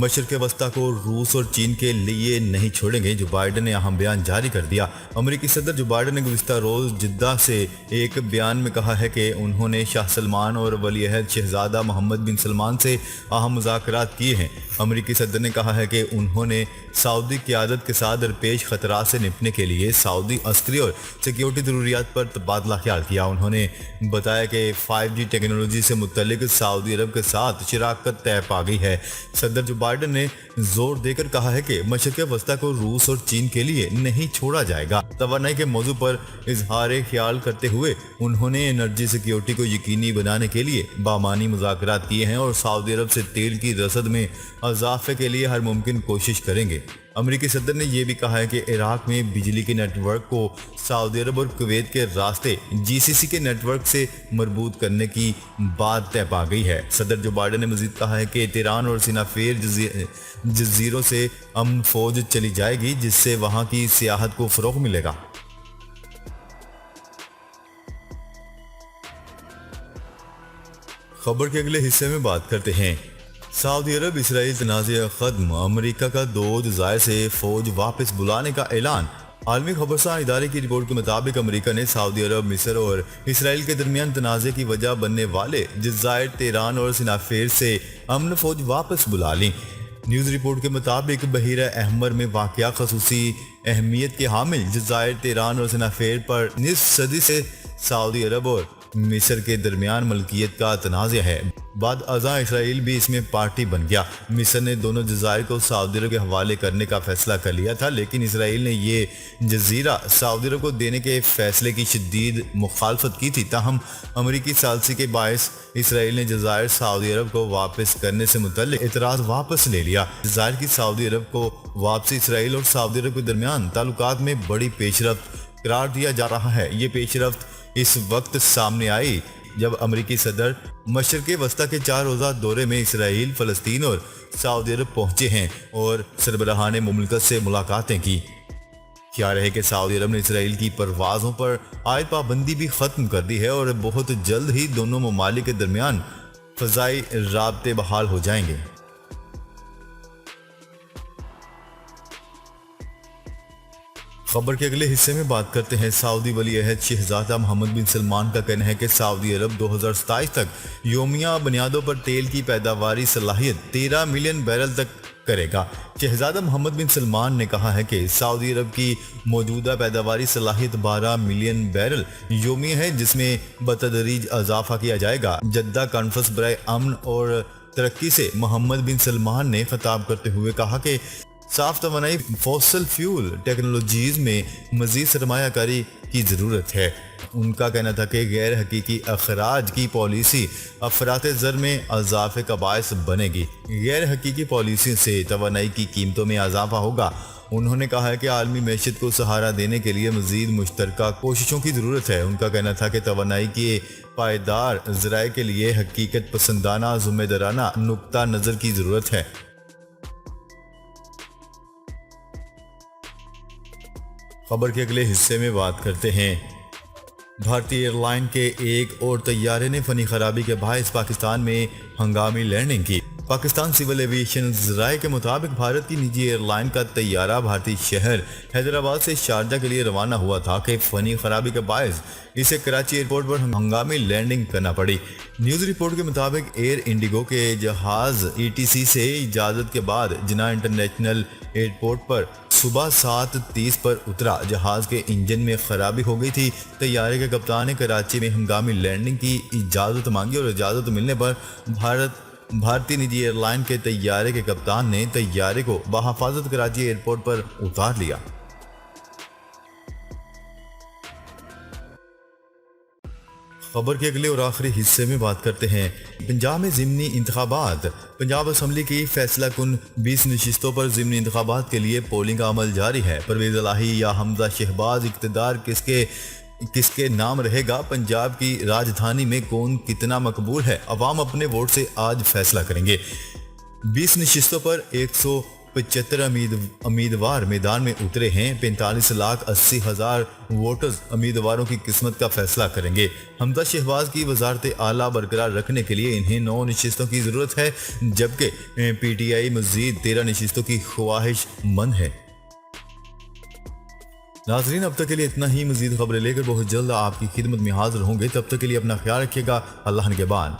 مشرق وسطی کو روس اور چین کے لیے نہیں چھوڑیں گے، جو بائیڈن نے اہم بیان جاری کر دیا۔ امریکی صدر جو بائیڈن نے گزشتہ روز جدہ سے ایک بیان میں کہا ہے کہ انہوں نے شاہ سلمان اور ولی عہد شہزادہ محمد بن سلمان سے اہم مذاکرات کیے ہیں۔ امریکی صدر نے کہا ہے کہ انہوں نے سعودی قیادت کے ساتھ درپیش خطرات سے نپٹنے کے لیے سعودی عسکری اور سیکیورٹی ضروریات پر تبادلہ خیال کیا۔ انہوں نے بتایا کہ 5G ٹیکنالوجی سے متعلق سعودی عرب کے ساتھ شراکت طے پا گئی ہے۔ صدر جو بائیڈن نے زور دے کر کہا ہے کہ مشرق وسطی کو روس اور چین کے لیے نہیں چھوڑا جائے گا۔ توانائی کے موضوع پر اظہار خیال کرتے ہوئے انہوں نے انرجی سیکیورٹی کو یقینی بنانے کے لیے بامعنی مذاکرات کیے ہیں اور سعودی عرب سے تیل کی رسد میں اضافے کے لیے ہر ممکن کوشش کریں گے۔ امریکی صدر نے یہ بھی کہا ہے کہ عراق میں بجلی کے نیٹ ورک کو سعودی عرب اور کویت کے راستے GCC کے نیٹ ورک سے مربوط کرنے کی بات طے پا گئی ہے۔ صدر جو بائیڈن نے مزید کہا ہے کہ تیران اور سنافیر جزیروں سے امن فوج چلی جائے گی، جس سے وہاں کی سیاحت کو فروغ ملے گا۔ خبر کے اگلے حصے میں بات کرتے ہیں۔ سعودی عرب اسرائیل تنازع ختم، امریکہ کا 2 جزائر سے فوج واپس بلانے کا اعلان۔ عالمی خبرسان ادارے کی رپورٹ کے مطابق امریکہ نے سعودی عرب، مصر اور اسرائیل کے درمیان تنازع کی وجہ بننے والے جزائر تیران اور سنافیر سے امن فوج واپس بلا لی۔ نیوز رپورٹ کے مطابق بحیرہ احمر میں واقع خصوصی اہمیت کے حامل جزائر تیران اور سنافیر پر نصف صدی سے سعودی عرب اور مصر کے درمیان ملکیت کا تنازع ہے۔ بعد ازاں اسرائیل بھی اس میں پارٹی بن گیا۔ مصر نے دونوں جزائر کو سعودی عرب کے حوالے کرنے کا فیصلہ کر لیا تھا، لیکن اسرائیل نے یہ جزیرہ سعودی عرب کو دینے کے فیصلے کی شدید مخالفت کی تھی۔ تاہم امریکی ثالثی کے باعث اسرائیل نے جزائر سعودی عرب کو واپس کرنے سے متعلق اعتراض واپس لے لیا۔ جزائر کی سعودی عرب کو واپسی اسرائیل اور سعودی عرب کے درمیان تعلقات میں بڑی پیش رفت قرار دیا جا رہا ہے۔ یہ پیش رفت اس وقت سامنے آئی جب امریکی صدر مشرق وسطی کے 4 روزہ دورے میں اسرائیل، فلسطین اور سعودی عرب پہنچے ہیں اور سربراہان مملکت سے ملاقاتیں کی۔ کیا رہے کہ سعودی عرب نے اسرائیل کی پروازوں پر عائد پابندی بھی ختم کر دی ہے اور بہت جلد ہی دونوں ممالک کے درمیان فضائی رابطے بحال ہو جائیں گے۔ خبر کے اگلے حصے میں بات کرتے ہیں۔ سعودی ولی عہد شہزادہ محمد بن سلمان کا کہنا ہے کہ سعودی عرب 2027 تک یومیہ بنیادوں پر تیل کی پیداواری صلاحیت 13 ملین بیرل تک کرے گا۔ شہزادہ محمد بن سلمان نے کہا ہے کہ سعودی عرب کی موجودہ پیداواری صلاحیت 12 ملین بیرل یومیہ ہے، جس میں بتدریج اضافہ کیا جائے گا۔ جدہ کانفرنس برائے امن اور ترقی سے محمد بن سلمان نے خطاب کرتے ہوئے کہا کہ صاف توانائی فوسل فیول ٹیکنالوجیز میں مزید سرمایہ کاری کی ضرورت ہے۔ ان کا کہنا تھا کہ غیر حقیقی اخراج کی پالیسی افراط زر میں اضافے کا باعث بنے گی۔ غیر حقیقی پالیسی سے توانائی کی قیمتوں میں اضافہ ہوگا۔ انہوں نے کہا ہے کہ عالمی معیشت کو سہارا دینے کے لیے مزید مشترکہ کوششوں کی ضرورت ہے۔ ان کا کہنا تھا کہ توانائی کے پائیدار ذرائع کے لیے حقیقت پسندانہ ذمہ دارانہ نقطہ نظر کی ضرورت ہے۔ خبر کے اگلے حصے میں بات کرتے ہیں۔ بھارتی ایئر لائن کے ایک اور طیارے نے فنی خرابی کے باعث پاکستان میں ہنگامی لینڈنگ کی۔ پاکستان سول ایویشن ذرائع کے مطابق بھارت کی نجی ایئر لائن کا طیارہ بھارتی شہر حیدرآباد سے شارجہ کے لیے روانہ ہوا تھا کہ فنی خرابی کے باعث اسے کراچی ایئرپورٹ پر ہنگامی لینڈنگ کرنا پڑی۔ نیوز رپورٹ کے مطابق ایئر انڈیگو کے جہاز ETC سے اجازت کے بعد جناح انٹرنیشنل ایئرپورٹ پر صبح 7:30 پر اترا۔ جہاز کے انجن میں خرابی ہو گئی تھی۔ طیارے کے کپتان نے کراچی میں ہنگامی لینڈنگ کی اجازت مانگی اور اجازت ملنے پر بھارتی نجی ایئر لائن کے طیارے کے کپتان نے طیارے کو بحفاظت کراچی ایئرپورٹ پر اتار لیا۔ خبر کے اگلے اور آخری حصے میں بات کرتے ہیں۔ پنجاب میں ضمنی انتخابات۔ پنجاب اسمبلی کی فیصلہ کن 20 نشستوں پر ضمنی انتخابات کے لیے پولنگ کا عمل جاری ہے۔ پرویز الہی یا حمزہ شہباز اقتدار کس کے نام رہے گا؟ پنجاب کی راجدھانی میں کون کتنا مقبول ہے؟ عوام اپنے ووٹ سے آج فیصلہ کریں گے۔ 20 نشستوں پر 75 امیدوار میدان میں اترے ہیں۔ 45,80,000 ووٹرز امیدواروں کی قسمت کا فیصلہ کریں گے۔ حمزہ شہباز کی وزارت اعلیٰ برقرار رکھنے کے لیے انہیں 9 نشستوں کی ضرورت ہے، جبکہ پی ٹی آئی مزید 13 نشستوں کی خواہش مند ہے۔ ناظرین، اب تک کے لیے اتنا ہی۔ مزید خبریں لے کر بہت جلد آپ کی خدمت میں حاضر ہوں گے۔ تب تک کے لیے اپنا خیال رکھیے گا۔ اللہ نگہبان۔